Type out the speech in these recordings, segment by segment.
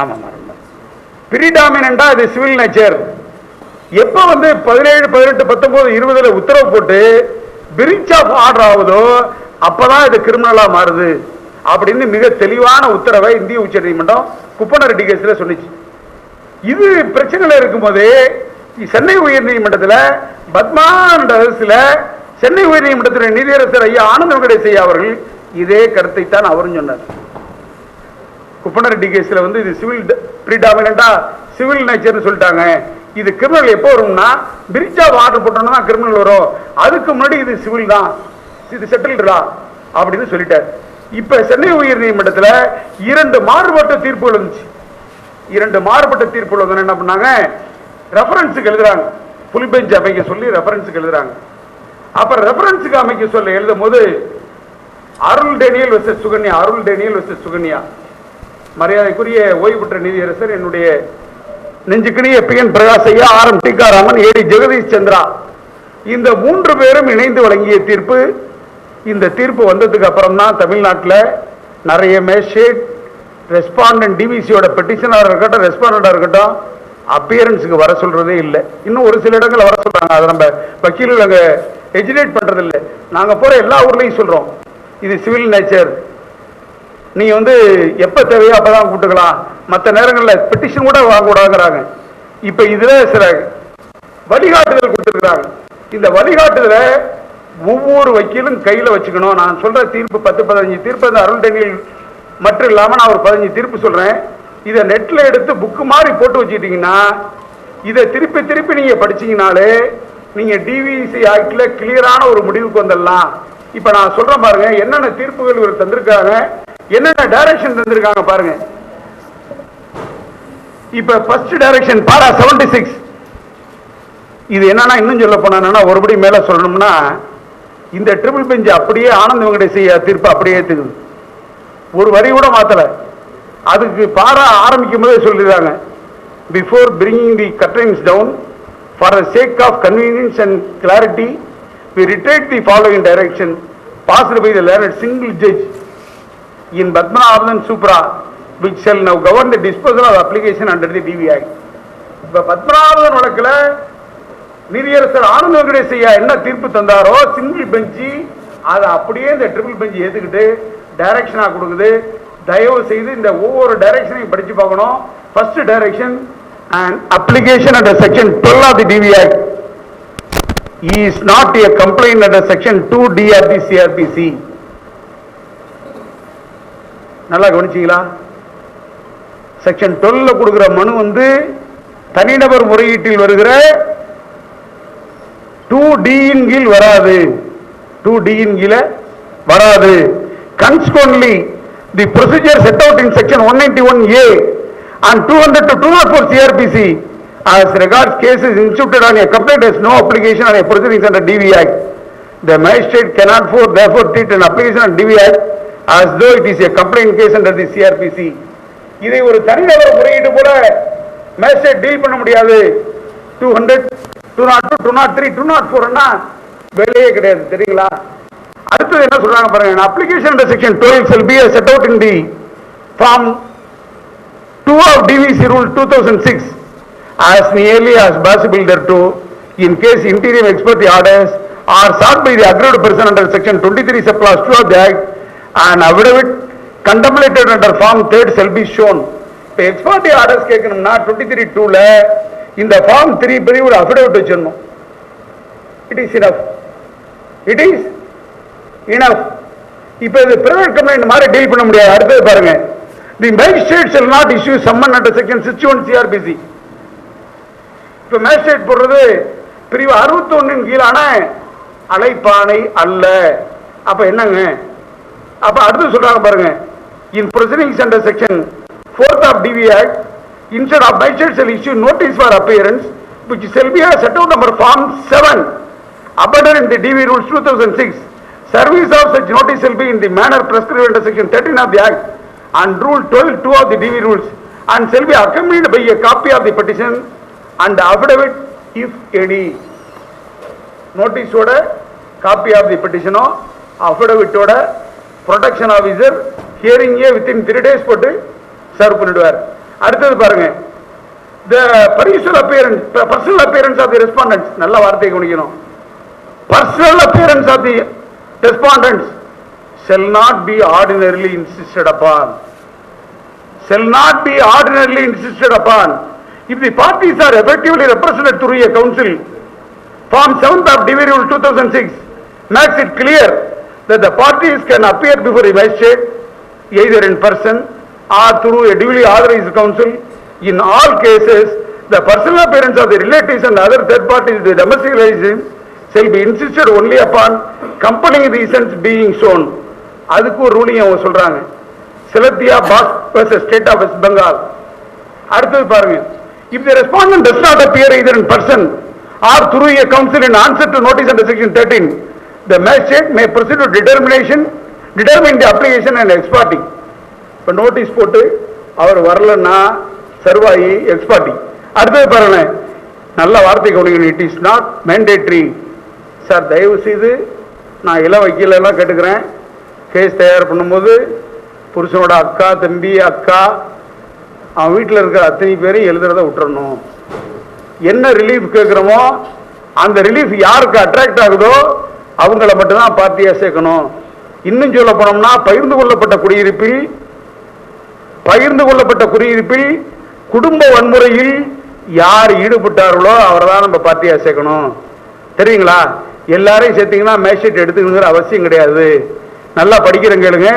ஆமா, பிரிடாமினா இது civil nature. எப்ப 17, 18, 19, 20 உத்தரவு போட்டு பிரீச் ஆஃப் ஆர்டர் ஆகுதோ அப்பதான் இது கிரிமினலா மாறுது அப்படின்னு மிக தெளிவான உத்தரவை இந்திய உச்ச நீதிமன்றம் குப்பனரெட்டி கேஸ்ல சொன்னிச்சு. இது பிரச்சனையில இருக்கும் போதே சென்னை உயர் நீதிமன்றத்தில் பத்மாண்ட அரசுல சென்னை உயர் நீதிமன்றத்தில் நீதியரசர் ஐயா ஆனந்த வெங்கடேஷ் ஐயா அவர்கள் இதே கருத்தை தான் அவரும் சொன்னார். குப்பனரெட்டி கேஸ்ல இது சிவில் பிரிடாமினா சிவில் நேச்சர்னு சொல்லிட்டாங்க. இது கிரிமினல் எப்போ வரும்னா பிரீச் ஆஃப் ஆர்டர் போட்டோம்னா தான் கிரிமினல் வரும். அதுக்கு முன்னாடி இது சிவில் தான், இது செட்டில்டா அப்படின்னு சொல்லிட்டார். இப்ப சென்னை உயர் நீதிமன்றத்தில் 2 மாறுபட்ட தீர்ப்புகள் இருந்துச்சு. 2 மாறுபட்ட தீர்ப்புகள் என்ன பண்ணாங்க, ரெஃபரன்ஸுக்கு எழுதுறாங்க. ஃபுல் பெஞ்ச் அமைக்க சொல்லி ரெஃபரன்ஸுக்கு எழுதுறாங்க. அப்ப ரெஃபரன்ஸுக்கு அமைக்க சொல்லி எழுதும் போது அருள் டேனியல் வெர்சஸ் சுகன்யா, அருள் டேனியல் வெர்சஸ் சுகன்யா, மரியாதைக்குரிய ஓய்வு பெற்ற நீதியரசர் என்னுடைய நெஞ்சுக்கினிய PN பிரகாஷ் ஐயா, RM டிகாராமன், AD ஜெகதீஷ் சந்திரா, இந்த 3 பேரும் இணைந்து வழங்கிய தீர்ப்பு. இந்த தீர்ப்பு வந்ததுக்கு அப்புறம் தான் தமிழ்நாட்டில் நிறைய மேஜிஸ்ட்ரேட் ரெஸ்பாண்டன்ட் டிவிசியோட பெட்டிஷனாக இருக்கட்டும், ரெஸ்பாண்டா இருக்கட்டும், அப்பியரன்ஸுக்கு வர சொல்றதே இல்லை. இன்னும் ஒரு சில இடங்கள் வர சொல்றாங்க. அதை நம்ம வக்கீல்கள் அங்கே எஜுகேட் பண்றது இல்லை. நாங்கள் போற எல்லா ஊர்லையும் சொல்றோம் இது சிவில் நேச்சர், நீ எப்ப தேவையோ அப்பதான் கூட்டுக்கலாம், மற்ற நேரங்களில் பெட்டிஷன் கூட வாங்க கூடாதுங்கிறாங்க. இப்ப இதுல சில வழிகாட்டுதல் கொடுத்துருக்காங்க. இந்த வழிகாட்டுதல ஒவ்வொரு வக்கீலும் கையில வச்சுக்கணும். நான் சொல்ற தீர்ப்பு 10-15 தீர்ப்பு அருள் டேனியல் மட்டும் இல்லாம நான் ஒரு 15 தீர்ப்பு சொல்றேன். இதை நெட்ல எடுத்து புக்கு மாதிரி போட்டு வச்சுக்கிட்டீங்கன்னா இதை திருப்பி திருப்பி நீங்க படிச்சீங்கனாலே நீங்க டிவிசி ஆக்ட்ல கிளியரான ஒரு முடிவுக்கு வந்துடலாம். இப்ப நான் சொல்றேன் பாருங்க, என்னென்ன தீர்ப்புகள் இவர் தந்திருக்காங்க, என்னென்ன டைரக்ஷன் தந்திருக்காங்க பாருங்க. இப்ப ஃபர்ஸ்ட் டைரக்ஷன் பாரா 76. இது என்னன்னா இன்னும் சொல்ல போனா ஒருபடி மேல சொல்லணும்னா இந்த ட்ரிபிள் பெஞ்ச் அப்படியே ஆனந்த வெங்கடேஷ் தீர்ப்பு அப்படியே ஏத்துக்குது, ஒரு வரி கூட மாத்தல. அதுக்கு பாரா ஆரம்பிக்கும் போதே சொல்லிடுறாங்க, before bringing the curtains down for the sake of convenience and clarity we reiterate the following direction passed by the learned single judge in Padmanabhan Supra which shall now govern the disposal of application under the DV Act. இப்ப பத்மநாபன் வழக்குல நீதியரசர் ஆனந்த வெங்கடேஷ் ஐயா என்ன தீர்ப்பு தந்தாரோ single பெஞ்சி அதை அப்படியே இந்த ட்ரிபிள் பெஞ்ச் ஏத்துக்கிட்டு டைரக்ஷனா கொடுக்குது. தயவு செய்து இந்த ஒவ்வொரு டைரக்ஷனையும் படிச்சு பார்க்கணும். First direction and application under section 12 of the DV Act is not a complaint under section 2D of the CRPC. நல்லா கவனிச்சீங்களா? செக்ஷன் 12 கொடுக்கிற மனு தனிநபர் முறையீட்டில் வருகிற 2D இன் கீழ் வராது, 2D இன் கீழ வராது. Consequently, the procedure set out in section 191A and 200 to 204 CRPC as regards cases instituted on a complaint has no application on a proceedings under DV Act. The magistrate cannot therefore treat an application on DV Act as though it is a complaint case under the CRPC. இதை ஒரு தனிநபர் முறையீடு கூட magistrate deal பண்ண முடியாது. 200, 202, 203, 204 வேலையே கிடையாது, தெரியுங்களா? அடுத்தது என்ன சொல்றாங்க பாருங்க, application under section 12 shall be set out in the form 2 of DVC rule 2006 as nearly as possible thereto in case interim expert orders are sought by the aggrieved person under section 23 subclause 2 of the Act and affidavit contemplated under form 3 shall be shown. இப்போ expert orders கேட்கணும்னா 23(2) இந்த form 3 படி ஒரு affidavit வச்சிடணும். It is enough, it is enough. இப்போ இது private complaint மாதிரி deal பண்ண முடியாது. அடுத்தது பாருங்க, the magistrate shall not issue summon under section 61 CRPC. இப்போ மேஜிஸ்ட்ரேட் போடுறது பிரிவு 61 கீழான அழைப்பானை அல்ல. அப்ப என்னங்க, அப்ப அடுத்து சொல்றாங்க பாருங்க, in proceedings under section 4th of DV Act instead of magistrate shall issue notice for appearance which shall be set out number form 7 abundant in the DV rules 2006. Service of such notice shall be in the manner prescribed under section 13 of the Act and rule 12(2) of the DV rules and shall be accompanied by a copy of the petition and affidavit if any. Notice oda copy of the petition o affidavit oda protection officer hearing a within 3 days போட்டு serve பண்ணிடுவார். அடுத்தது பாருங்க, the personal appearance of the respondents, நல்ல வார்த்தையை கவனிக்கணும். Personal appearance of the respondents shall not be ordinarily insisted upon. Shall not be ordinarily insisted upon. If the parties are effectively represented through a council, Form 7th of Division 2006 makes it clear that the parties can appear before the magistrate either in person or through a duly authorized council. In all cases, the personal appearance of the relatives and other third parties to the domestic relations shall be insisted only upon compelling reasons being shown. அதுக்கு ஒரு ruling அவங்க சொல்றாங்க. Silathia Bas versus State of West Bengal. அடுத்தது பாருங்க, if the respondent does not appear either in person or through a council in answer to notice under section 13, the magistrate may proceed to determine the application and ex parte. இப்ப notice போட்டு அவர் வரலன்னா சர்வாயி X party. அடுத்தது பாருங்க, நல்ல வார்த்தை கவனிக்கணும். It is not mandatory. Sir தயவு செய்து நான் இள வக்கீல் எல்லாம் கேட்டுக்கிறேன், கேஸ் தயார் பண்ணும்போது புருஷனோட அக்கா தம்பி அக்கா அவன் வீட்டில் இருக்கிற அத்தனை பேரையும் எழுதுறத விட்டுறணும். என்ன ரிலீஃப் கேட்குறோமோ அந்த ரிலீஃப் யாருக்கு அட்ராக்ட் ஆகுதோ அவங்கள மட்டும்தான் பார்ட்டியாக சேர்க்கணும். இன்னும் சொல்ல போனோம்னா பகிர்ந்து கொள்ளப்பட்ட குடியிருப்பில் குடும்ப வன்முறையில் யார் ஈடுபட்டார்களோ அவரை தான் நம்ம பார்ட்டியாக சேர்க்கணும். தெரியுங்களா? எல்லாரையும் சேர்த்தீங்கன்னா மேஜிஸ்ட்ரேட் எடுத்துக்கணுங்கிற அவசியம் கிடையாது. நல்லா படிக்கிறேன் கேளுங்க.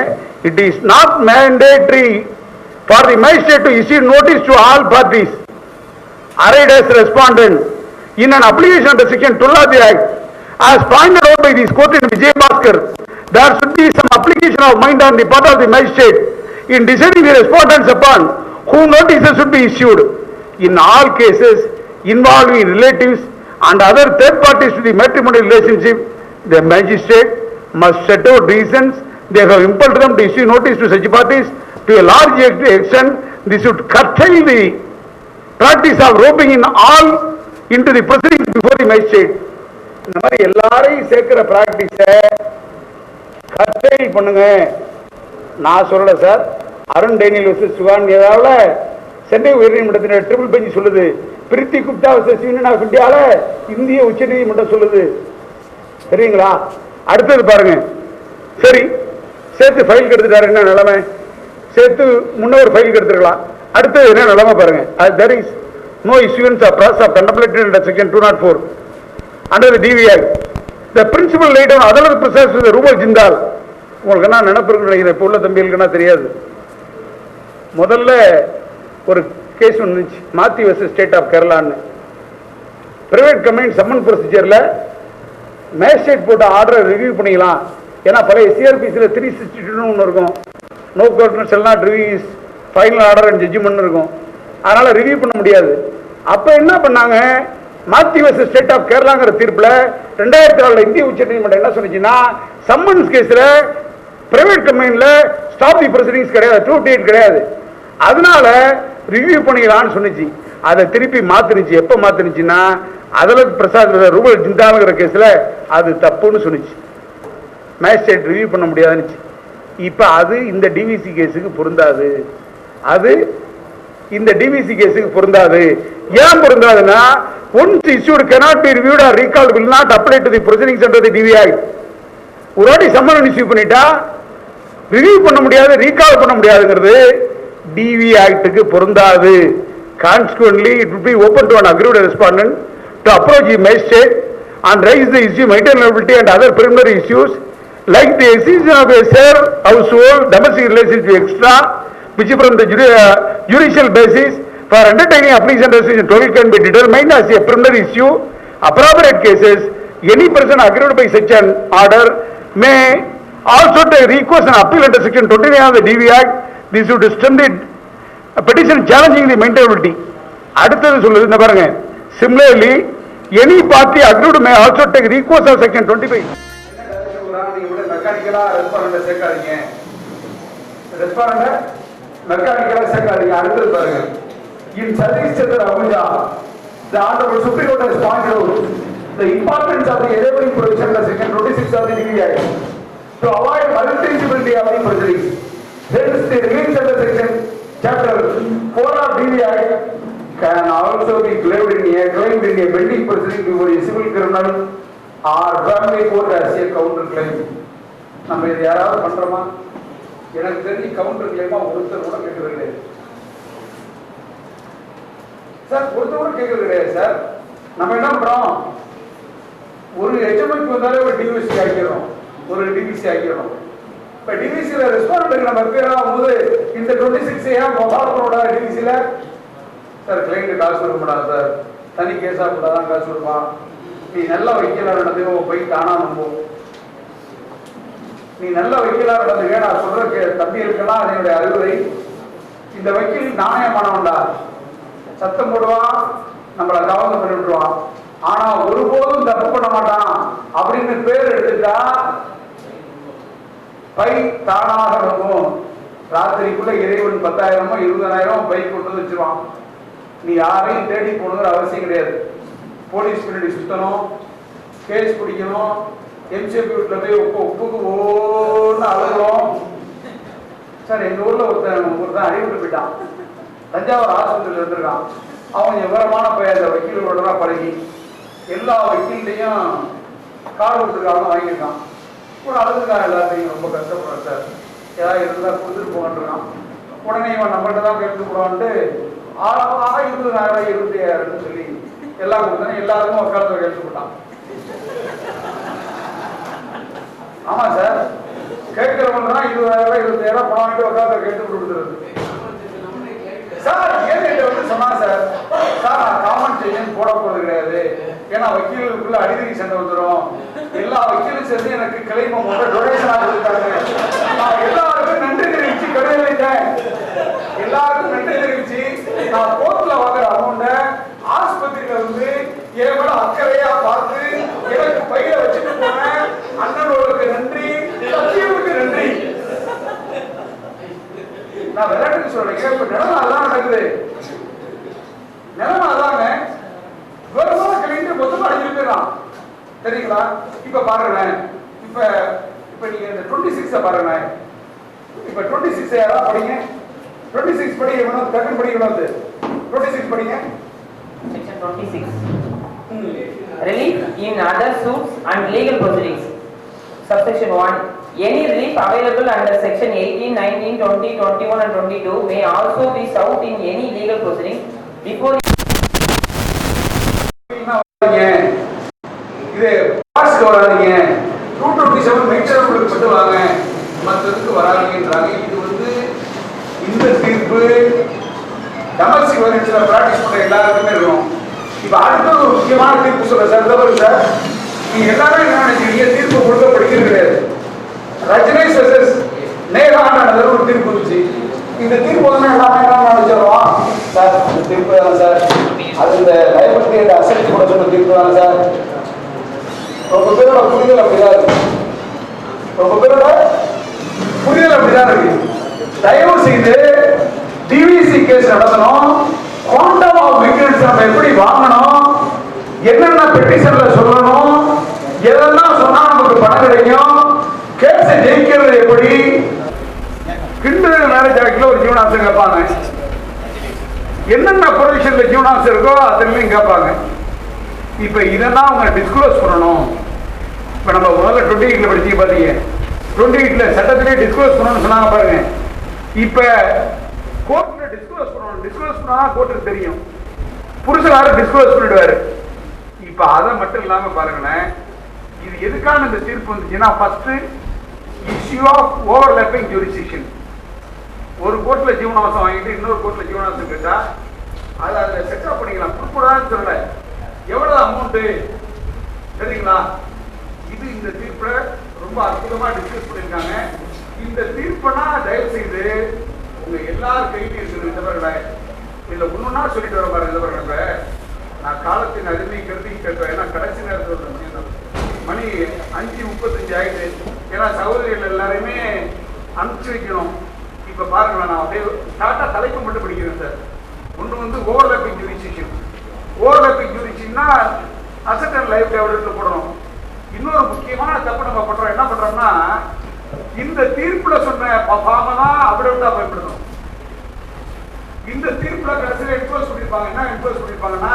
It is not mandatory for the magistrate to issue notice to all parties arrayed as respondent in an application under section 12 of the Act. As pointed out by this court in Vijay Bhaskar, there should be some application of mind on the part of the magistrate in deciding the respondents upon whom notices should be issued. In all cases involving relatives and other third parties to the matrimonial relationship, the magistrate must set out reasons they have impelled them to issue notice to such parties. To a large extent, this should curtail the practice of roping in all into the proceedings before the magistrate. இந்த மாதிரி எல்லாரையும் சேர்க்கிற பிராக்டிஸை கர்டைல் பண்ணுங்க. நான் சொல்லல sir, Arun Daniel versus சுகான் ஏதாவது சென்னை உயர்நீதிமன்றத்தின் ட்ரிபிள் பெஞ்ச் சொல்லுது. Preethi Gupta versus union of இந்தியால இந்திய உச்சநீதிமன்றம் சொல்லுது. சரிங்களா? அடுத்தது பாருங்க. சரி, சேர்த்து ஃபைல் கெடுத்துட்டாரு, என்ன நிலைமை? சேர்த்து முன்னவர் ஃபைல் கெடுத்துருக்கலாம். அடுத்தது என்ன நிலைமை பாருங்க. there is no issuance of process of contemplated under section 204 under the DV Act. The principal laid down other process with the Rubal Jindal. உங்களுக்கு என்ன நினைப்பு இருக்குன்னு நினைக்கிறேன், இப்போ உள்ள தம்பிகளுக்குன்னா தெரியாது. முதல்ல ஒரு கேஸ் வந்துச்சு, மாத்தி வர்சஸ் ஸ்டேட் ஆஃப் கேரளான்னு. பிரைவேட் கம்பெனி சம்மன் ப்ரொசீஜரில் மேஜிஸ்ட்ரேட் போட்ட ஆர்டரை ரிவ்யூ பண்ணிக்கலாம். ஏன்னா பழைய சிஆர்பிசியில் 362 ஒன்று இருக்கும், no court shall not review final order and judgment இருக்கும். அதனால் ரிவ்யூ பண்ண முடியாது. அப்போ என்ன பண்ணாங்க, மாத்தி வர்சஸ் ஸ்டேட் ஆஃப் கேரளாங்கிற தீர்ப்பில் 2004 இந்திய உச்சநீதிமன்றம் என்ன சொன்னிச்சுன்னா, சம்மன்ஸ் கேஸில் பிரைவேட் கம்பெனியில் ஸ்டாப் தி ப்ரொசீடிங்ஸ் கிடையாது, 228 கிடையாது, அதனால ரிவ்யூ பண்ணிக்கலான்னு சொன்னிச்சு. அதை திருப்பி மாத்திருச்சு. எப்போ மாத்திருச்சுன்னா, அதலக் பிரசாத் ரூபல் ஜிந்தாலுங்கிற கேஸில் அது தப்புன்னு சொன்னிச்சு. மேஜிஸ்ட்ரேட் ரிவ்யூ பண்ண முடியாதுன்னு. இப்போ அது இந்த டிவிசி கேஸுக்கு பொருந்தாது. அது இந்த டிவிசி கேஸுக்கு பொருந்தாது. ஏன் பொருந்தாதுன்னா, once issued cannot be reviewed or recalled will not apply to the proceedings under the DV Act. ஒரு வாட்டி சம்மன் இஷ்யூ பண்ணிட்டா ரிவ்யூ பண்ண முடியாது, ரீகால் பண்ண முடியாதுங்கிறது டிவி ஆக்டுக்கு பொருந்தாது. Consequently, it would be open to an aggrieved respondent to approach the magistrate and raise the issue of maintainability and other preliminary issues like the existence of a share household, domestic relationship extra, which from the judicial basis for undertaking application under section 12 can be determined as a preliminary issue. Appropriate cases, any person aggrieved by such an order may also take recourse and appeal under section 29 of the DV Act. This would stem the petition challenging the maintainability. அடுத்தது சொல்லுது இந்த பாருங்க. Similarly, any party aggrieved may also take recourse of section 25. மெக்கானிக்கலா respondent சேர்க்காதீங்க, respondent மெக்கானிக்கலா சேர்க்காதீங்க. அடுத்தது பாருங்க. In Sadiq Chandra Ahuja, the Honorable Supreme Court has pointed out the importance of the enabling provision of section 26 of the DV Act to avoid multiplicity of the proceedings. Hence, the release under section chapter 4 of can also be claimed in a pending proceeding before a civil criminal or family court as a counter claim. நம்ம இது யாராவது பண்றோமா? எனக்கு தெரிஞ்சு counter கிளைமா ஒருத்தர் கூட கேட்கறது கிடையாது சார். ஒருத்தர் கூட கேட்கறது கிடையாது சார். நம்ம என்ன பண்றோம்? ஒரு HMIக்கு வந்தாலே ஒரு டிவிசி ஆக்கிடுறோம், ஒரு டிவிசி ஆக்கிடுறோம். இப்ப டிவிசில ரெஸ்பான்ஸ் நம்ம பேரும் போது இந்த 26 ஏன் ஃபாலோ டிவிசில சார் கிளைண்ட் காசு கொடுக்கடா சார், தனி கேஸா கூட தான் காசு கொடுப்பான். நீ நல்ல வைக்கலா நடந்தோ போய் தானா நம்பும். நீ நல்ல வைக்கலா நடந்துக்க நான் சொல்ற தம்பி இருக்கலாம். அதனுடைய அறிவுரை, இந்த வக்கீல் நாணயமானவன்டா, சத்தம் போடுவான், நம்மளை கவனம் பண்ணி விட்டுருவான், ஆனா ஒருபோதும் தப்பு பண்ண மாட்டான் அப்படின்னு பேர் எடுத்துட்டா பை தானாக இருக்கும். ராத்திரிக்குள்ள இறைவன் 10,000 20,000 பை கொண்டு வந்து வச்சிருவான். நீ யாரையும் தேடி போகணுங்கிற அவசியம் கிடையாது. போலீஸ் பின்னாடி சுத்தணும், கேஸ் பிடிக்கணும், எம்சிபி வீட்டுல போய் உப்புக்கு ஓன்னு அழுகிறோம் சார். எங்க ஊர்ல ஒருத்தன் அடிபட்டு போயிட்டான், தஞ்சாவூர் ஆஸ்பத்திரியில் இருந்திருக்கான். அவன் விவரமான பையன், அந்த வக்கீலோட தான் பழகி எல்லா வக்கீல்லையும் கார்டு கொடுத்துருக்காங்க, வாங்கியிருக்கான். கூட அழுதுக்கான், எல்லாத்தையும் ரொம்ப கஷ்டப்படுறேன் சார், ஏதாவது இருந்தால் கொடுத்துட்டு போகன்றான். உடனே இவன் நம்மகிட்ட தான் கேட்டு போடான்ட்டு 20,000 20,000 சொல்லி எல்லாம் கொடுத்தேன். எல்லாருக்கும் உட்காந்து கேட்டு போட்டான். ஆமா சார், கேட்கிறவங்க தான் 20,000 20,000 பணம் வாங்கிட்டு உட்காந்து கேட்டு கொடுத்துருது சார். ஏன் வந்து சொன்னா சார், சார் நான் காம்பன்சேஷன் போட போறது கிடையாது, ஏன்னா வக்கீலுக்குள்ள அடிதடி சண்டை வந்துடும். எல்லா வக்கீலும் சேர்ந்து எனக்கு கிளைம டொனேஷனா கொடுத்தாங்க. நான் எல்லாருக்கும் நன்றி தெரிவிச்சு கடை வைத்தேன். எல்லாருக்கும் நன்றி தெரிவிச்சு நான் கோர்ட்ல வாங்குற அமௌண்ட ஆஸ்பத்திரியில வந்து என் மேல அக்கறையா பார்த்து எனக்கு பையில வச்சுட்டு போனேன். அண்ணனோருக்கு நன்றி, சத்தியமுக்கு நன்றி. நான் விளையாட்டுக்கு சொல்றேன், இப்ப நிலைமை அதான் நடக்குது. நிலைமை அதாங்க, விவரமா கிளைந்து மொத்தமா அடிச்சு போயிடலாம் தெரியுங்களா? இப்ப பாருங்களேன், இப்ப நீங்க இந்த 26 பாருங்க. இப்ப 26 யாரா படிங்க, 26 படி எவ்வளவு டக்குன்னு படிக்கணும். 26 படிங்க. Section 26. Relief in other suits and legal proceedings. Subsection 1. Any relief available under section 18, 19, 20, 21 and 22 may also be sought in any legal proceeding before இது பாஸ்க்கு வராதீங்க, 227 மெயின்டெனன்ஸ் மட்டும் வாங்க, மற்றதுக்கு வராதீங்கன்றாங்க. இது வந்து இந்த தீர்ப்பு டொமஸ்டிக் வயலன்ஸ்ல பிராக்டிஸ் பண்ற எல்லாருக்குமே இருக்கும். இப்ப அடுத்த ஒரு முக்கியமான தீர்ப்பு சொல்ற சார், சார் நீங்க எல்லாரும் என்ன நினைக்கிறீங்க, தீர்ப்பு கொடுக்க படிக்கிறது கிடையாது. ரஜினேஷ் வெர்சஸ் நேகான்ற ஒரு தீர்ப்பு இருந்துச்சு. இந்த தீர்ப்பு வந்து எல்லாமே என்ன நினைச்சிருவோம் சார், இந்த தீர்ப்பு தானே சார், அது இந்த லைபிலிட்டி அண்ட் அசெட் கூட சொன்ன தீர்ப்பு தானே சார். ரொம்ப பேரோட புரிதல் அப்படிதான் இருக்கு, ரொம்ப பேரோட புரிதல் அப்படிதான் இருக்கு. தயவு செய்து டிவிசி கேஸ் நடத்தணும், குவாண்டம் ஆஃப் மெயின்டெனன்ஸ் நம்ம எப்படி வாங்கணும், என்னென்ன பெட்டிஷன்ல சொல்லணும், எதெல்லாம் சொன்னா நமக்கு பணம் கிடைக்கும், கேஸை ஜெயிக்கிறது எப்படி, கிண்டல் மேரேஜ் ஆக்ட்ல ஒரு ஜீவனாம்சம் கேட்பாங்க, என்னென்ன ப்ரொவிஷன்ல ஜீவனாம்சம் இருக்கோ அதுலையும் கேட்பாங்க. இப்ப இதெல்லாம் அவங்க டிஸ்க்ளோஸ் பண்ணணும். இப்ப நம்ம முதல்ல 28 படிச்சு பாத்தீங்க, 28 சட்டத்திலே டிஸ்க்ளோஸ் பண்ணணும்னு சொன்னாங்க பாருங்க. இப்ப கோர்ட்ல டிஸ்க்ளோஸ் பண்ணணும், டிஸ்க்ளோஸ் பண்ணா கோர்ட்டுக்கு தெரியும், புருஷனாரு டிஸ்க்ளோஸ் பண்ணிடுவாரு. இப்ப அதை மட்டும் இல்லாம பாருங்களேன், இது எதுக்கான இந்த தீர்ப்பு வந்துச்சுன்னா, first issue of overlapping jurisdiction. ஒரு கோர்ட்ல ஜீவனாம்சம் வாங்கிட்டு இன்னொரு கோர்ட்ல ஜீவனாம்சம் கேட்டா அதை செட்டப் பண்ணிக்கலாம், கொடுக்கூடாதுன்னு சொல்லல. எவ்வளவு அமௌண்ட் சரிங்களா? இது இந்த தீர்ப்பை ரொம்ப அற்புதமா டிஸ்கஸ் பண்ணிருக்காங்க. இந்த தீர்ப்பனா தயவு செய்து உங்க எல்லாரும் கையிலும் இருக்குது. இந்த பாருங்க, இதுல ஒண்ணுன்னா சொல்லிட்டு வர பாருங்க. இந்த பாருங்க, நான் காலத்தின் அருமை கருதி கேட்பேன். ஏன்னா கடைசி நேரத்தில் மணி 5:35 ஆயிடுது. ஏன்னா சகோதரிகள் எல்லாரையுமே அனுப்பிச்சு வைக்கணும். இப்ப பாருங்களேன், நான் அப்படியே டாட்டா தலைப்பு மட்டும் படிக்கிறேன் சார். ஒன்று வந்து ஓவர்லாப்பிங் ஜூரிஸ்டிக்ஷன். ஓவர்லாப்பிங் ஜூரிஸ்டிக்ஷன்னா அசெட் அண்ட் லைஃப் எவிடன்ஸ் போடணும். இன்னொரு முக்கியமான தப்பு நம்ம பண்றோம், என்ன பண்றோம்னா, இந்த தீர்ப்புல சொன்ன ஃபார்மை தான் அவிடவிட்டா பயன்படுத்தணும். இந்த தீர்ப்புல கடைசியில என்ஃபோர்ஸ் பண்ணிருப்பாங்க. என்ன என்ஃபோர்ஸ் பண்ணிருப்பாங்கன்னா,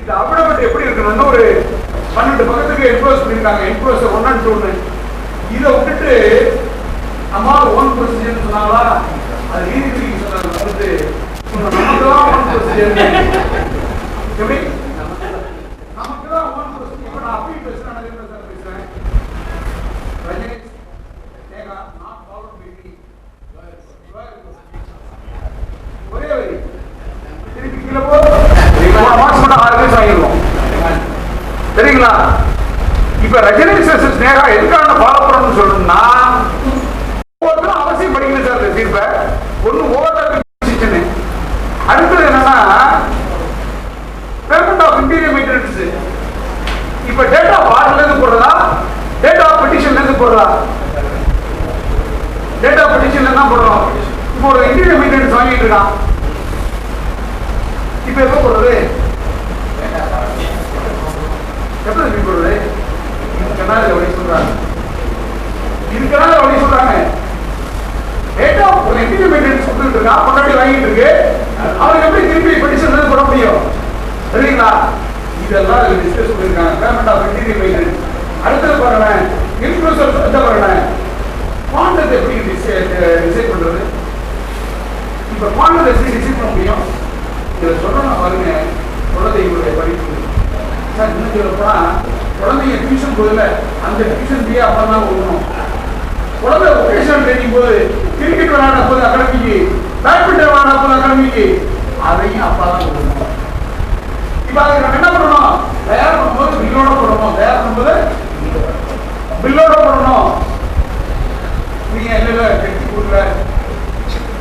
இது அஃபிடவிட் எப்படி இருக்கணும்னு ஒரு 12 பக்கத்துக்கு என்ஃபோர்ஸ் பண்ணிருக்காங்க. Enforce 1 and 2. இதை விட்டுட்டு அம்மா ஓன் ப்ரொசீஜர் சொன்னாங்களா, அது நீதிபதி சொன்னாங்க வந்து நமக்குதான் ஓன் ப்ரொசீஜர். எப்படி நமக்குதான் ஓன் ப்ரொசீஜர். இப்ப நான் அப்பீல் பேசுறேன், நான் என்ன சார் பேசுறேன், Rajini Neha not followed by me. ஒரே வரி திருப்பி கீழே போ. மார்க்ஸ் மட்டும் 6 பேர் வாங்கிடுவோம் சரிங்களா? இப்ப ரஜினி சர்சஸ் நேரா எதுக்கான ஃபாலோ பண்ணணும்னு சொல்லணும்னா, ஒவ்வொருத்தரும் அவசியம் படிக்கணும் சார் இந்த தீர்ப்பை. ஒண்ணு ஓவர் அடுத்தது என்னன்னா பேமெண்ட் ஆஃப் இன்டீரியர் மெயின்டெனன்ஸ். இப்ப டேட் ஆஃப் ஆர்டர்ல இருந்து போடுறதா, டேட் ஆஃப் பெட்டிஷன்ல இருந்து போடுறதா? டேட் ஆஃப் பெட்டிஷன்ல தான் போடுறோம். இப்போ ஒரு இன்டீரியர் மெயின்டெனன்ஸ் வாங்கிட்டு இருக்கான். இப்ப எப்ப போடுறது, எப்ப போடுறது? இதுக்கெல்லாம் வழி சொல்றாங்க, இதுக்கெல்லாம் வழி சொல்றாங்க. டேட் ஆஃப் ஒரு இன்டீரியர் மெயின்டெனன்ஸ் கொடுத்துட்டு இருக்கான், முன்னாடி வாங்கிட்டு இருக்கு, அவருக்கு எப்படி திருப்பி பெட்டிஷன் போட முடியும் சரிங்களா? இதெல்லாம் டிஸ்கஸ் பண்ணிருக்காங்க. Payment of interior maintenance. அடுத்தது பாருங்க, இன்ஃப்ளூசர் பாருங்க, குவாண்டத்தை எப்படி டிசைட் பண்றது? இப்ப குவாண்டத்தை எப்படி டிசைட் பண்ண முடியும்? இதை சொல்லணும் பாருங்க. குழந்தைகளுடைய படிப்பு சார், இன்னும் சொல்லப்போனா குழந்தைங்க டியூஷன் போதில்ல, அந்த டியூஷன் ஃபீ அப்பா தான் கொடுக்கணும். குழந்தை ஒகேஷனல் ட்ரைனிங் போது, கிரிக்கெட் விளையாட போது அகாடமிக்கு, பேட்மிண்டன் விளையாட போது அகாடமிக்கு, அதையும் அப்பா தான் கொடுக்கணும். இப்ப அதுக்கு நம்ம என்ன பண்ணணும்? தயார் பண்ணும்போது பில்லோட போடணும். தயார் பண்ணும்போது பில்லோட போடணும். நீங்க இல்ல டெஸ்டி கொடுக்கல,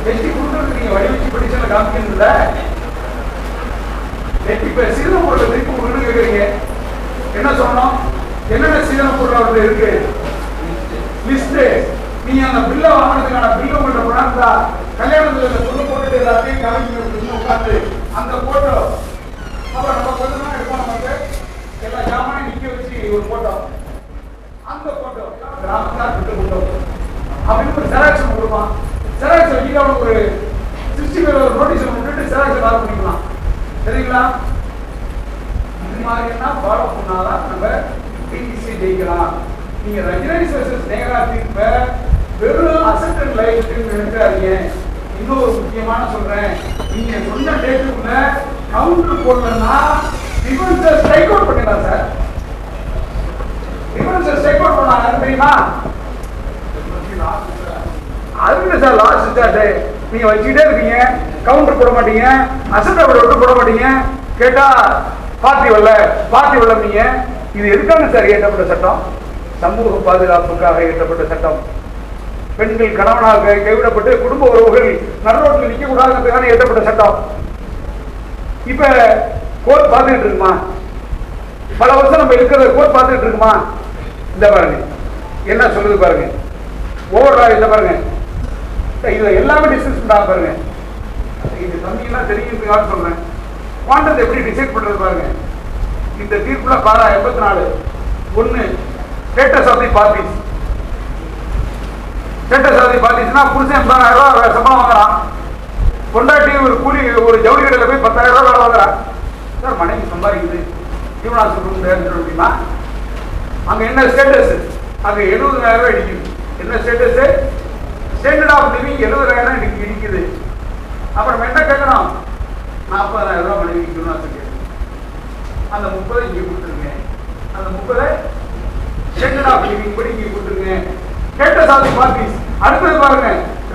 டெஸ்டி கொடுக்கறது நீங்க வடிவச்சு படிச்சல காமிக்கணும் இல்ல. இப்ப சீதன பொருளை திருப்பி கொடுக்கணும்னு கேக்குறீங்க, என்ன சொல்லணும்? என்னென்ன சீதன பொருள் அவர்கிட்ட இருக்கு லிஸ்ட். நீங்க அந்த பில்ல வாங்கினதுக்கான பில்ல உங்கள்கிட்ட கொண்டாந்தா, கல்யாணத்துல பொண்ணு போட்டு எல்லாத்தையும் கலைஞர் உட்காந்து அந்த போட்டோ, அப்புறம் நம்ம கொஞ்சம் தான் எடுப்போம், நமக்கு எல்லா ஜாமானையும் நிக்க வச்சு ஒரு போட்டோ, அந்த போட்டோ கிராமத்தார் விட்டு போட்டோ அப்படின்னு ஒரு செராக்ஷன் கொடுப்பான். செராக்ஸ் வச்சுட்டு அவனுக்கு ஒரு 65 ஒரு நோட்டீஸ் விட்டுட்டு செராக்ஸ் பாஸ் பண்ணிக்கலாம் சரிங்களா? இது மாதிரினா ஃபாலோ பண்ணாதான் நம்ம டிடிசி ஜெயிக்கலாம். நீங்க ரஜினி சர்சஸ் நேரா தீர்ப்பை வெறும் அசெட் அண்ட் லைபிலிட்டின்னு நினைக்காதீங்க. இன்னொரு முக்கியமான சொல்றேன், நீங்க சொன்ன டேட்டுக்குள்ள கவுண்டர் போடலன்னா டிஃபென்ஸை ஸ்ட்ரைக் அவுட் பண்ணிடலாம் சார். டிஃபென்ஸை ஸ்ட்ரைக் அவுட் பண்ணாங்க தெரியுமா? அதுக்கு சார் லாஸ்ட் சார்ட் நீங்க வச்சுக்கிட்டே இருக்கீங்க, கவுண்டர் போட மாட்டீங்க, அசெட் விட்டு போட மாட்டீங்க. கேட்டா பார்ட்டி வரல நீங்க. இது எதுக்காக சார் இயற்றப்பட்ட சட்டம்? சமூக பாதுகாப்புக்காக இயற்றப்பட்ட சட்டம். பெண்கள் கணவனாக கைவிடப்பட்டு குடும்ப உறவுகள் நடுரோட்டில் நிக்க கூடாதுக்கான இயற்றப்பட்ட சட்டம். இப்ப கோர்ட் பார்த்துட்டு இருக்குமா? பல வருஷம் நம்ம இருக்கிறத கோர்ட் பார்த்துட்டு இருக்குமா? இந்த பாருங்க என்ன சொல்லுது பாருங்க. ஓவர் இந்த பாருங்க, இதுல எல்லாமே டிஸ்கஸ் பண்ணாங்க பாருங்க. இது தம்பியெல்லாம் தெரியுதுக்காக சொல்றேன். குவாண்டத்தை எப்படி டிசைட் பண்றது பாருங்க. இந்த தீர்ப்புல para 84 1 status of the parties. Status of the பார்ட்டிஸ்னா புருஷன் 80,000 ரூபாய் சம்பளம் வாங்குறான், கொண்டாட்டி ஒரு கூலி ஒரு ஜவுளி கடையில போய் 10,000 ரூபாய் வேலை வாங்குறான். சார் மனைவி சம்பாதிக்குது, இவனா சொல்ல முடியுமா? அங்க என்ன ஸ்டேட்டஸ்? அங்க 70,000 ரூபாய் இடிக்குது. என்ன ஸ்டேட்டஸ்? ஸ்டாண்டர்ட் ஆஃப் லிவிங் 70,000 இடிக்குது. அப்புறம் என்ன கேட்கணும்? 40,000 ரூபாய் மனைவிக்கு சொல்லி அந்த 30 இங்கே கொடுத்துருங்க. அந்த 30 ஸ்டாண்டர்ட் ஆஃப் லிவிங் படி இங்கே கொடுத்துருங்க. Status of the parties. அடுத்தது பாருங்க,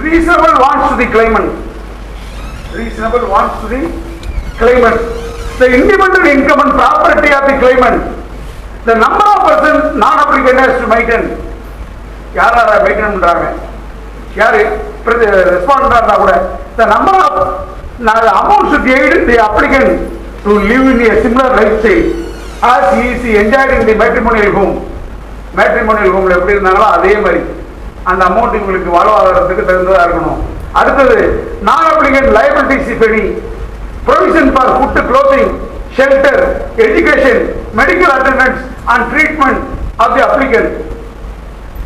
reasonable wants to the claimant. Reasonable wants to the claimant, the independent income and property of the claimant, the number of persons non-applicant has to maintain. யார் maintain பண்றாங்க? யாரு ரெஸ்பாண்டா இருந்தா கூட the number of amount should aid the applicant to live in a similar lifestyle as he is enjoyed in the matrimonial home. matrimonial homeல எப்படி இருந்தாங்களோ அதே மாதிரி அந்த அமௌண்ட் உங்களுக்கு வாழ்வாதாரத்துக்கு தகுந்ததா இருக்கணும். அடுத்தது நான் applicant liabilities if any, provision for food, clothing, shelter, education, medical attendance and treatment of the applicant,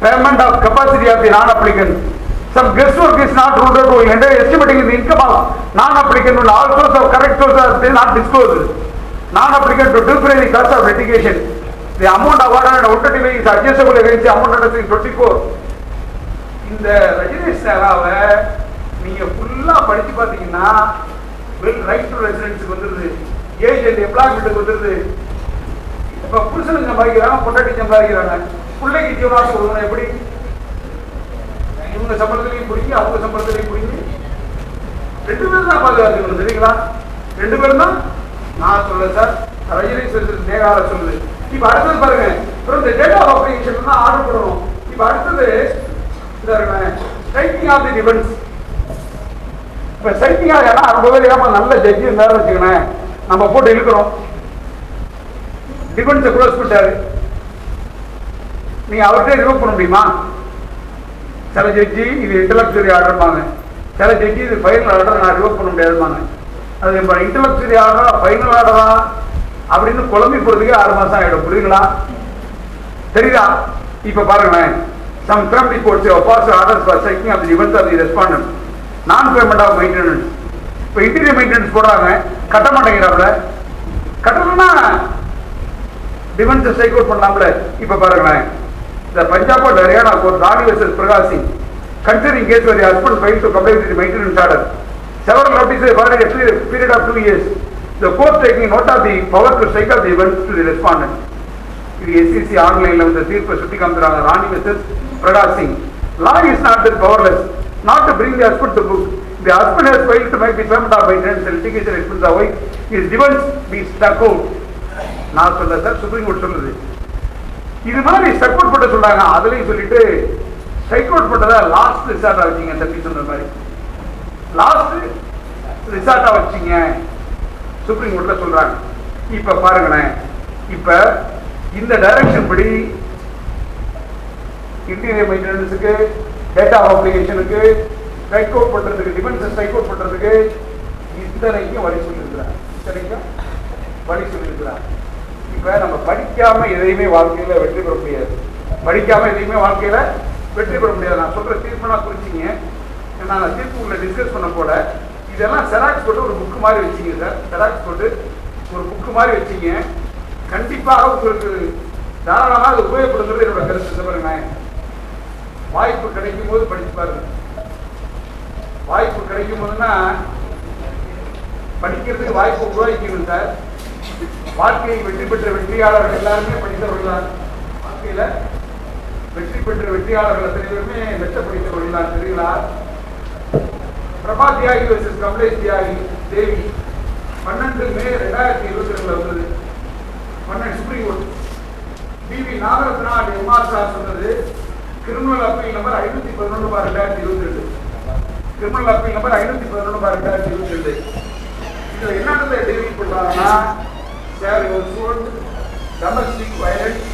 payment of capacity of the non-applicant, some guesswork is not ruled out while estimating the income of non-applicant and all sources of correct sources are not disclosed. Non-applicant to defray the cost of litigation. The amount awarded and alternatively is adjustable against the amount under 24. இந்த register சேவாவை நீங்க ஃபுல்லா படிச்சு பாத்தீங்கன்னா well right to ரெசிடென்ஸ்க்கு வந்துருது, age and எம்ப்ளாய்மெண்ட்டுக்கு வந்துருது. இப்ப புருஷனுக்கு சம்பாதிக்கிறாங்க, பொண்டாட்டி சம்பாதிக்கிறாங்க, பிள்ளைக்கு ஜீவனாசம் கொடுக்கணும். எப்படி இவங்க சம்பளத்திலையும் பிடிக்கி அவங்க சம்பளத்திலையும் பிடிக்கி ரெண்டு பேரும் தான் பாதுகாத்துக்கணும். சரிங்களா? ரெண்டு பேரும் தான். நான் சொல்ல சார், ரெஜிஸ்டர் நேகார சொல்லுது. இப்ப அடுத்தது பாருங்க, இந்த டேட்டா ஆஃப் அப்ளிகேஷன் தான் ஆர்டர் பண்ணணும். இப்ப அடுத்தது சைட்டிங் ஆஃப் தி டிஃபென்ஸ். இப்ப சைட்டிங் ஆகனா ரொம்ப பேர் நல்ல ஜட்ஜி இருந்தாரு வச்சுக்கணும், நம்ம போட்டு இழுக்கிறோம். டிஃபென்ஸை க்ளோஸ் பண்ணிட்டாரு, நீங்க அவர்கிட்ட ரிமூவ் பண்ண முடியுமா? சில ஜட்ஜி இது இன்டலெக்சுவரி ஆர்டர்பாங்க, சில ஜட்ஜி இது ஃபைனல் ஆர்டர் நான் ரிமூவ் பண்ண முடியாதுமாங்க. அது இப்போ இன்டலெக்சுவரி ஆர்டரா ஃபைனல் ஆர்டரா அப்படின்னு குழம்பி போறதுக்கு 6 மாசம் ஆயிடும். புரியுங்களா? தெரியுதா? இப்ப பாருங்களேன், some family courts have passed orders for checking of the events of the respondent, non payment of maintenance. இப்போ இன்டீரியர் மெயின்டெனன்ஸ் போடுறாங்க, கட்ட மாட்டேங்கிறாப்ல, கட்டணும்னா டிஃபென்ஸ் ஸ்ட்ரைக் அவுட் பண்ணலாம்ல. இப்ப பாருங்களேன், the Punjab and Haryana court Rani versus Prakash Singh, considering case where the husband failed to comply with the maintenance order, several notices for a period of 2 years. The court taking note of the power to strike of the events to the respondent. இது SEC ஆன்லைன்ல வந்து தீர்ப்பை சுட்டி காமிக்கிறாங்க. Rani versus Prakash Singh. Law is not that powerless not to bring the husband to book. The husband has failed to make the payment of maintenance and litigation expense of wife. His divorce be stuck out. நான் சொல்ல sir, supreme court சொல்லுது. இது மாதிரி strike out பண்ண சொல்றாங்க. அதுலயும் சொல்லிட்டு strike out பண்ணதை லாஸ்ட் ரிசார்ட்டா வச்சீங்க. தம்பி சொன்ன மாதிரி லாஸ்ட் ரிசார்ட்டா வச்சீங்க சுப்ரீம் கோர்ட்ல சொல்றாங்க. இப்ப பாருங்களேன், இப்ப இந்த டைரக்ஷன் படி இன்டீரியர் மெயின்டெனன்ஸுக்கு, டேட்டா அப்ளிகேஷனுக்கு, ஸ்ட்ரைக் அவுட் பண்றதுக்கு, டிஃபென்ஸ் ஸ்ட்ரைக் அவுட் பண்றதுக்கு இத்தனைக்கும் வழி சொல்லியிருக்கிறார். இத்தனைக்கும் வழி சொல்லியிருக்கிறார். இப்ப நம்ம படிக்காம எதையுமே வாழ்க்கையில வெற்றி பெற முடியாது. படிக்காம எதையுமே வாழ்க்கையில வெற்றி பெற முடியாது. நான் சொல்ற தீர்ப்பெல்லாம் குறிச்சிங்க. நான் தீர்ப்பு உள்ள டிஸ்கஸ் பண்ண போல இதெல்லாம் செராக்ஸ் போட்டு ஒரு புக்கு மாதிரி வச்சிங்க சார். செராக்ஸ் போட்டு ஒரு புக்கு மாதிரி வச்சிங்க. கண்டிப்பாக உங்களுக்கு தாராளமாக அது உபயோகப்படுங்கிறது என்னோட கருத்து. பாருங்க, வாய்ப்பு கிடைக்கும் போது படிச்சு பாருங்க. வாய்ப்பு கிடைக்கும் போதுன்னா படிக்கிறதுக்கு வாய்ப்பு உருவாக்கணும் சார். வாழ்க்கையை வெற்றி பெற்ற வெற்றியாளர்கள் எல்லாருமே படித்தவர்கள் தான். வாழ்க்கையில வெற்றி பெற்ற வெற்றியாளர்கள் அத்தனை பேருமே வெற்ற படித்தவர்கள் தான். தெரியுங்களா? பிரபா தியாகி வெர்சஸ் கமலேஷ் தியாகி தேவி 12 மே 2022 வந்தது. 12 Supreme Court. BV Nagarathna MR sir சொன்னது criminal appeal number 511/2022. Criminal appeal number 511/2022. இதுல என்ன டெலிவரி பண்றாங்கன்னா, சார் டொமஸ்டிக் வயலன்ஸ்,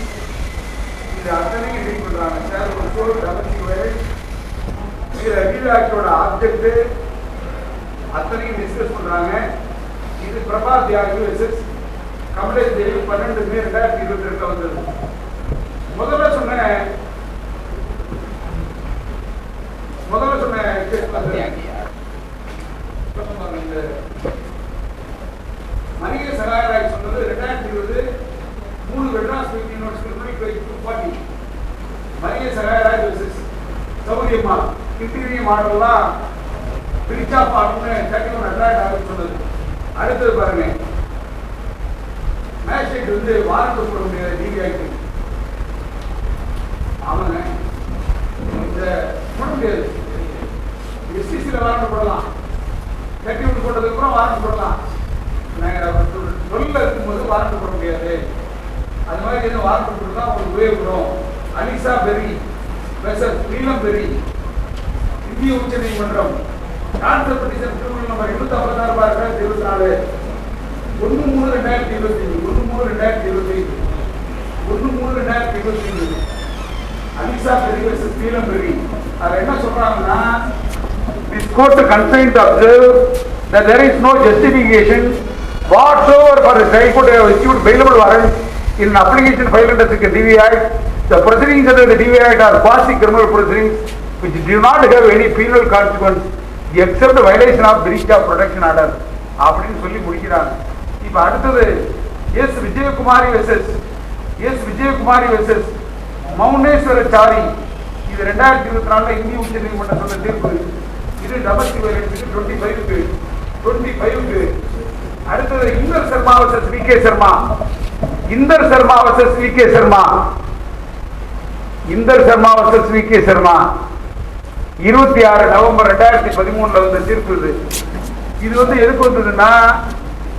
இது அத்தனையும் டீல் பண்றாங்க. சார் டொமஸ்டிக் வயலன்ஸ் ஆக்டோட ஆப்ஜெக்ட் அத்தனையும் டிஸ்கஸ் பண்றாங்க. இது பிரபா தியாகி வெர்சஸ் கமலேஷ் தேவி 12 மே 2022 வந்தது. முதல்ல சொன்ன மணிக சகாயராய் சொன்னது 2020 3 மெட்ராஸ் யூனிவர்சிட்டி 240. மணிக சகாயராய் வெர்சஸ் சௌரியம்மா இன்டீரியர் மாடல்லாம் பிரிச்சா பாட்டுன்னு 31 அட்ராக்ட் ஆகுது சொன்னது. அடுத்தது பாருங்க, மேஜிக் வந்து வாரண்ட் போட முடியாது டிவிஐக்கு. ஆமாங்க, இந்த போட முடியாது. எஸ்சிசியில் வாரண்ட் போடலாம், 31 போட்டதுக்கு அப்புறம் வாரண்ட் போடலாம். சொல்ல இருக்கும்போது வாரண்ட் போட முடியாது. அது மாதிரி எதுவும் வாரண்ட் போட்டுதான் உங்களுக்கு உபயோகப்படும். அலிசா பெரி வெர்சஸ் நீலம் பெரி, இந்திய உச்ச நீதிமன்றம், ட்ரான்ஸ்ஃபர் பெட்டிஷன் கிரிமினல் நம்பர் 856/2024, 1/3/2025, 1/3/2025, 1/3/2025. அலிசா பெரி வெர்சஸ் நீலம் பெரி. அது என்ன சொல்றாங்கன்னா, this court constrained to observe that there is no justification whatsoever for the trial court to have issued bailable warrant in an application filed under the DVI. The proceedings under the DVI are quasi criminal proceedings which do not have any penal consequence except violation of breach of protection order அப்படின்னு சொல்லி முடிக்கிறாங்க. இப்ப அடுத்தது S Vijayakumari versus மௌனேஸ்வரச்சாரி. இது 2024 இந்திய உச்ச நீதிமன்றம் சொன்ன தீர்ப்பு. இது டொமஸ்டிக் வயலன்ஸுக்கு 25க்கு. அடுத்தது Inder Sharma versus V K Sharma. Inder Sharma versus V K Sharma 26 November 2013 வந்த தீர்ப்பு இது. இது வந்து எதுக்கு வந்ததுன்னா,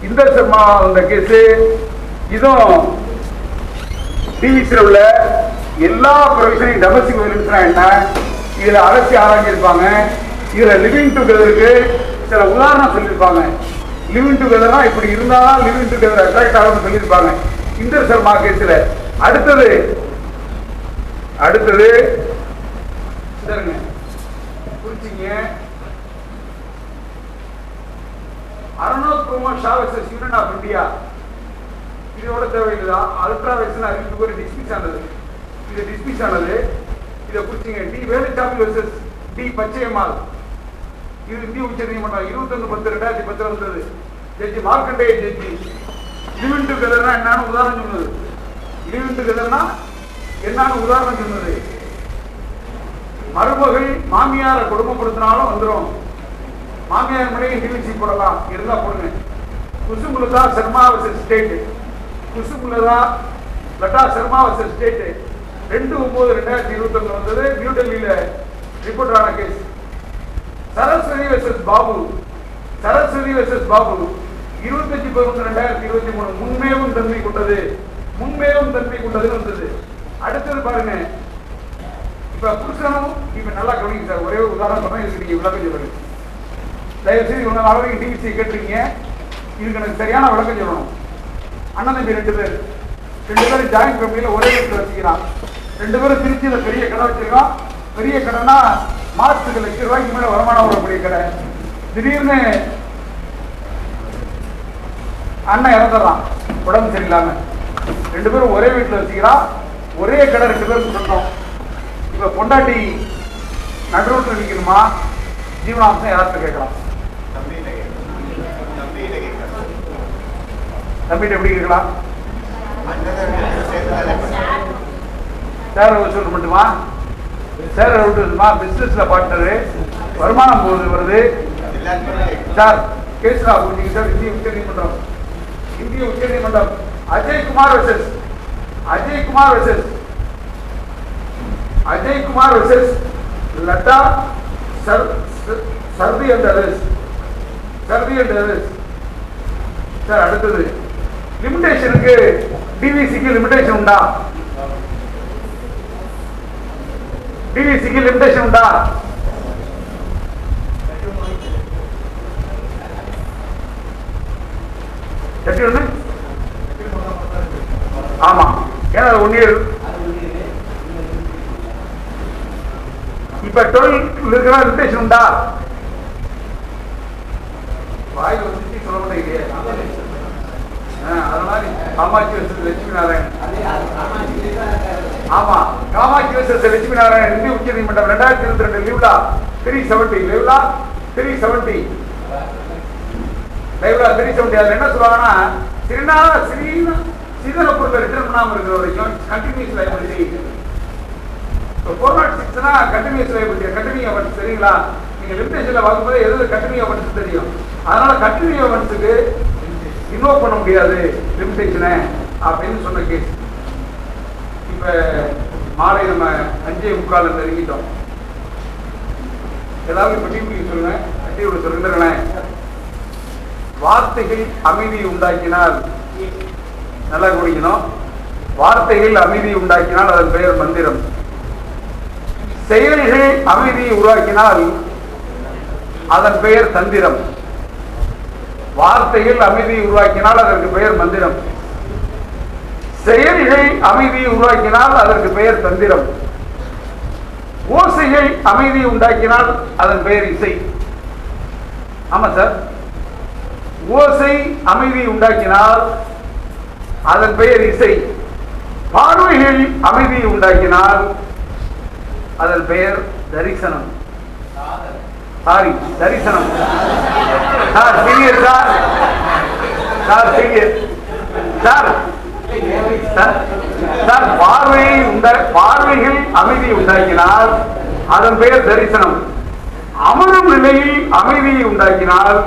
இந்தர் சர்மா வந்த கேஸ் இதுவும் டிவிசியில் உள்ள எல்லா ப்ரொவிஷனையும் டொமஸ்டிக் வயலன்ஸ்னா என்ன, இதுல அலசி ஆராய்ஞ்சிருப்பாங்க. இதுல லிவிங் டுகெதருக்கு சில உதாரணம் சொல்லியிருப்பாங்க. லிவிங் டுகெதர்னா இப்படி இருந்தாலும் லிவிங் டுகெதர் அட்ராக்ட் ஆகும்னு சொல்லியிருப்பாங்க இந்தர் சர்மா கேஸ்ல. அடுத்தது குறிச்சிங்க, Arnesh Kumar Shah versus Union of India. இதோட தேவையில்லைதான். அல்ட்ரா வெர்சன் அறிவிப்பு ஒரு டிஸ்மிஸ் ஆனது. இதை குறிச்சிங்க. T Veluchamy versus T Pachaiyammal. இது இந்திய உச்ச நீதிமன்றம் 21/10/2010 வந்தது. ஜட்ஜி மார்க்கண்டேய ஜட்ஜி. லிவிங் டுகெதர்னா என்னன்னு உதாரணம் சொன்னது. மருமகள் மாமியாரை கொடுமைப்படுத்தினாலும் வந்துடும். மாமியார் முறையை டிவிசி போடலாம், இருந்தா போடுங்க. Kusumalatha Sharma versus state. Latha Sharma versus state 2/9/2021 வந்தது. நியூ டெல்லியில ரிப்போர்ட் ஆன கேஸ். சரஸ்வதி வெர்சஸ் பாபு 25/11/2023 முன்மேவும் தன்மை கொண்டது வந்தது. அடுத்தது பாருங்க, இப்ப புருஷனும் இப்ப நல்லா கவனிங்க சார். ஒரே ஒரு உதாரணம் சொன்னா இதுக்கு நீங்க விளக்கம் சொல்லுங்க. தயவு செய்து ஒன்று அளவுக்கு டிவிசி கேட்டுருக்கீங்க, இதுக்கு எனக்கு சரியான விளக்கம் சொல்லணும். அண்ணன் தம்பி 2 பேரும் ஜாயிண்ட் ஃபேமிலியில ஒரே வீட்டில் வச்சுக்கிறான். 2 பேரும் திருச்சியில பெரிய கடை வச்சிருக்கான். பெரிய கடைனா மாசத்துக்கு ₹1,00,000 மேல வருமானம் வரக்கூடிய கடை. திடீர்னு அண்ணன் இறந்துடுறான் உடம்பு சரியில்லாம. 2 பேரும் ஒரே வீட்டில் வச்சுக்கிறான். ஒரே கடை 2 பேருக்கு சொன்னோம். இப்ப பொண்டாட்டி நடுரோட்டில் நிற்கணுமா, ஜீவனாம்சம் யார்கிட்ட கேட்கலாம்? தம்பிட்ட எப்படி கேட்கலாம்? சேர சொல்ல மட்டுமா? சேர விட்டுமா? பிசினஸ்ல பார்ட்னரு, வருமானம் வருது சார். கேஸ்லா புரிஞ்சுங்க சார். இந்திய உச்ச நீதிமன்றம் Ajaykumar versus Latha Sarthi and others. Sir அடுத்தது லிமிடேஷனுக்கு டிவிசிக்கு லிமிடேஷன் உண்டா? ஆமா, ஏன்னா 1 இயர். இப்ப 12 இருக்கிற லிமிடேஷன் உண்டா? வாய் வந்து சொல்ல மாட்டேங்குது. அதனால காமாட்சி வெர்சஸ் லட்சுமி நாராயணன். ஆமா, காமாட்சி வெர்சஸ் லட்சுமி நாராயணன் இந்திய உச்ச நீதிமன்றம் 2022 லிவ்லா 370 அதுல என்ன சொல்லுவாங்கன்னா, சீதனப்பொருளை ரிட்டர்ன் பண்ணாம இருக்கிற வரைக்கும் continuous liability. 406 continuous liability, continue அவன்ஸ். சரிங்களா? நீங்க லிமிடேஷன்ல பார்க்கும்போது எது கண்டினியூ அவன்ஸ் தெரியும். அதனால கண்டினியூ அவன்ஸுக்கு இன்வோக் பண்ண முடியாது லிமிடேஷனை அப்படின்னு சொன்ன கேஸ். இப்ப மாலை நம்ம 5:45 நெருங்கிட்டோம். ஏதாவது இப்ப டிவி சொல்லுங்க, டிவியோட சொல்லுங்க. வார்த்தைகள் அமைதி உண்டாக்கினால், நல்லா கவனிக்கணும், வார்த்தைகள் அமைதி உண்டாக்கினால் அதன் பெயர் மந்திரம். செயல்கள் அமைதியை உருவாக்கினால் அதன் பெயர் தந்திரம். வார்த்தைகள் அமைதியை உருவாக்கினால் அதற்கு பெயர் மந்திரம். செயல்கள் அமைதியை உருவாக்கினால் அதற்கு பெயர் தந்திரம். ஓசைகள் அமைதியை உண்டாக்கினால் அதன் பெயர் இசை. ஆமா சார், ஓசை அமைதியை உண்டாக்கினால் அதன் பெயர் இசை. பார்வைகள் அமைதியை உண்டாக்கினால் அதன் பெயர் தரிசனம். சாரி, தரிசனம். Sir senior sir. Sir senior sir. Sir பார்வையில் அமைதியை உண்டாக்கினால் அதன் பெயர் தரிசனம். அமரும் நிலையில் அமைதியை உண்டாக்கினால்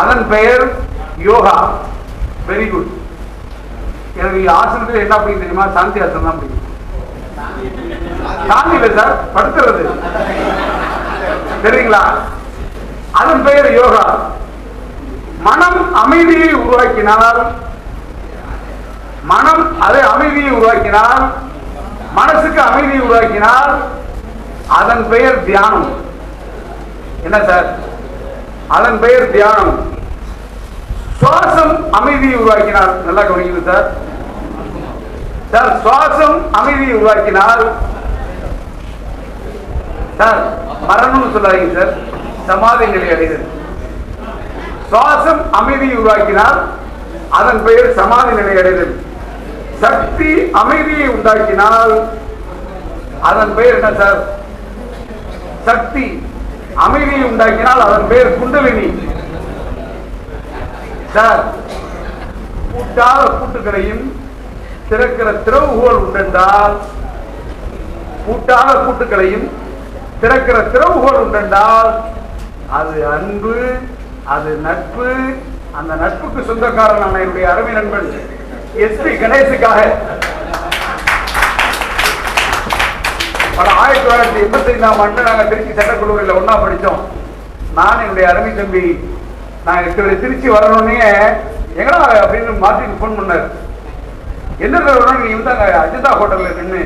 அதன் பெயர் யோகா. Very good. எனக்கு ஆசனத்தில் என்ன பிடிக்கும் தெரியுமா? சாந்தி ஆசனம் தான் பிடிக்கும். சாந்தி இல்லை சார், படுத்துறது தெரியுங்களா? அதன் பெயர் யோகா. மனம் அமைதியை உருவாக்கினால் மனசுக்கு அமைதியை உருவாக்கினால் அதன் பெயர் தியானம். என்ன சார்? அதன் பெயர் தியானம். சுவாசம் அமைதியை உருவாக்கினால், நல்லா கவனிக்கணும் சார். சார் சுவாசம் அமைதியை உருவாக்கினால், சார் மரணம்னு சொல்லாதீங்க சார், சமாதி நிலை அடைதல். சுவாசம் அமைதியை உருவாக்கினால் அதன் பெயர் சமாதி நிலை அடைதல். சக்தி அமைதியை உண்டாக்கினால் அதன் பெயர் என்ன சார்? சக்தி அமைதியை உண்டாக்கினால் அதன் பெயர் குண்டலினி. சார் பூட்டாத பூட்டுகளையும் திறக்கிற திறவுகோல் உண்டென்றால், பூட்டாத பூட்டுகளையும் திறக்கிற திறவுகோல் உண்டென்றால் அது அன்பு, அது நட்பு. அந்த நட்புக்கு சொந்தக்காரனான என்னுடைய அருமை நண்பன் எஸ்பி கணேசுக்காக 1985ஆம் ஆண்டு நாங்கள் திருச்சி சட்டக்கல்லூரியில் ஒன்னா படித்தோம். நான் என்னுடைய அருமை தம்பி, நான் திருச்சி வரணுன்னே எங்கடா அப்படின்னு மார்ட்டின் ஃபோன் பண்ணார். என்ன வரணும்? நீ வந்து அங்கே அஜந்தா ஹோட்டலில் நின்று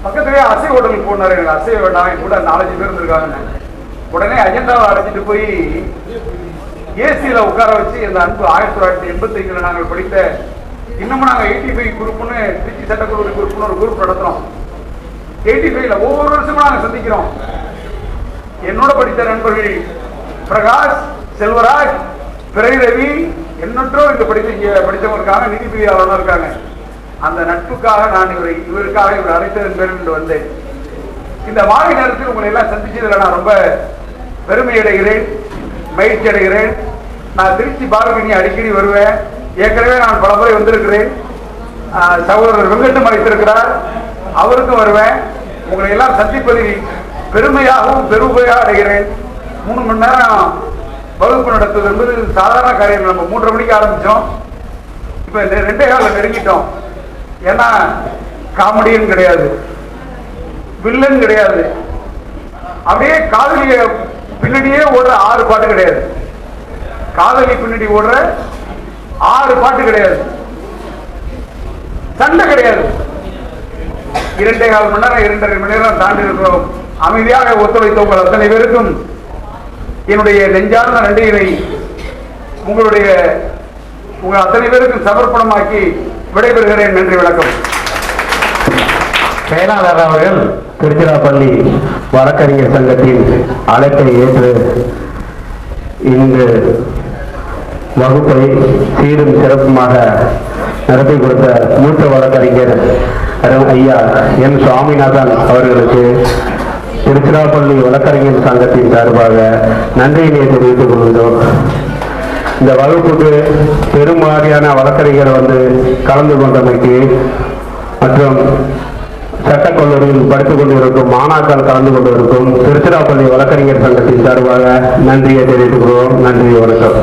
பக்கத்துலேயே அசை ஹோட்டலுக்கு போனார். எனக்கு அசை வேண்டாம், என் கூட 4-5 பேர் இருந்திருக்காங்க. உடனே அஜந்தாவை அழைச்சிட்டு போய் ஏசியில் உட்கார வச்சு இந்த அன்பு 1985 நாங்கள் படித்த, இன்னமும் நாங்கள் 85 குரூப்னு திருச்சி சட்டக்கல்லூரி குரூப்னு ஒரு குரூப் நடத்துகிறோம். 85ல ஒவ்வொரு வருஷமும் நாங்கள் சந்திக்கிறோம். என்னோட படித்த நண்பர்கள் பிரகாஷ், செல்வராஜ், பிறை ரவி, எண்ணற்றோ இங்க படித்தவங்க இருக்காங்க, நீதிபதியாளர்களும் இருக்காங்க. அந்த நட்புக்காக நான் இவருக்காக இவர் அழைத்ததன் பேர் வந்தேன். இந்த மாலை நேரத்தில் உங்களை எல்லாம் சந்திச்சதில் நான் ரொம்ப பெருமை அடைகிறேன், மகிழ்ச்சி அடைகிறேன். நான் திருச்சி பாரதினி அடிக்கடி வருவேன். ஏற்கனவே நான் பல முறை வந்திருக்கிறேன். சகோதரர் வெங்கட்டும் அழைத்திருக்கிறார், அவருக்கும் வருவேன். உங்களை எல்லாம் சந்திப்பதில் பெருமையாகவும் பெருமையாக அடைகிறேன். 3 மணி நேரம் வகுப்பு நடத்துவது என்பது சாதாரண காரியம். நம்ம 3:30 மணிக்கு ஆரம்பிச்சோம், இப்ப 2:15 நெருங்கிட்டோம். ஏன்னா காமெடியும் கிடையாது, வில்லன் கிடையாது, அப்படியே காதலிய பின்னாடியே ஓடுற 6 பாட்டு கிடையாது, காதலி பின்னாடி ஓடுற 6 பாட்டு கிடையாது, சண்டை கிடையாது. 2.25 மணி நேரம் 2.5 மணி நேரம் தாண்டி இருக்கிறோம். அமைதியாக ஒத்துழைத்த உங்கள் அத்தனை பேருக்கும் என்னுடைய நெஞ்சார்ந்த நன்றியினை உங்கள் அத்தனை பேருக்கும் சமர்ப்பணமாக்கி விடைபெறுகிறேன். நன்றி, வணக்கம். செயலாளர் அவர்கள் திருச்சிராப்பள்ளி வழக்கறிஞர் சங்கத்தின் அழைப்பை ஏற்று இங்கு வகுப்பை சீரும் சிறப்புமாக நடத்தி கொடுத்த மூத்த வழக்கறிஞர் ஐயா என் சுவாமிநாதன் அவர்களுக்கு திருச்சிராப்பள்ளி வழக்கறிஞர் சங்கத்தின் சார்பாக நன்றியினை தெரிவித்துக் கொள்கிறோம். இந்த வகுப்புக்கு பெரும்பாலான வழக்கறிஞர் கலந்து கொண்டமைக்கு மற்றும் சட்டக்கல்லூரியில் படித்துக் கொண்டிருக்கும் மாணாக்கர் கலந்து கொண்டிருக்கும் திருச்சிராப்பள்ளி வழக்கறிஞர் சங்கத்தின் சார்பாக நன்றியை தெரிவித்துக் கொள்வோம். நன்றி, வணக்கம்.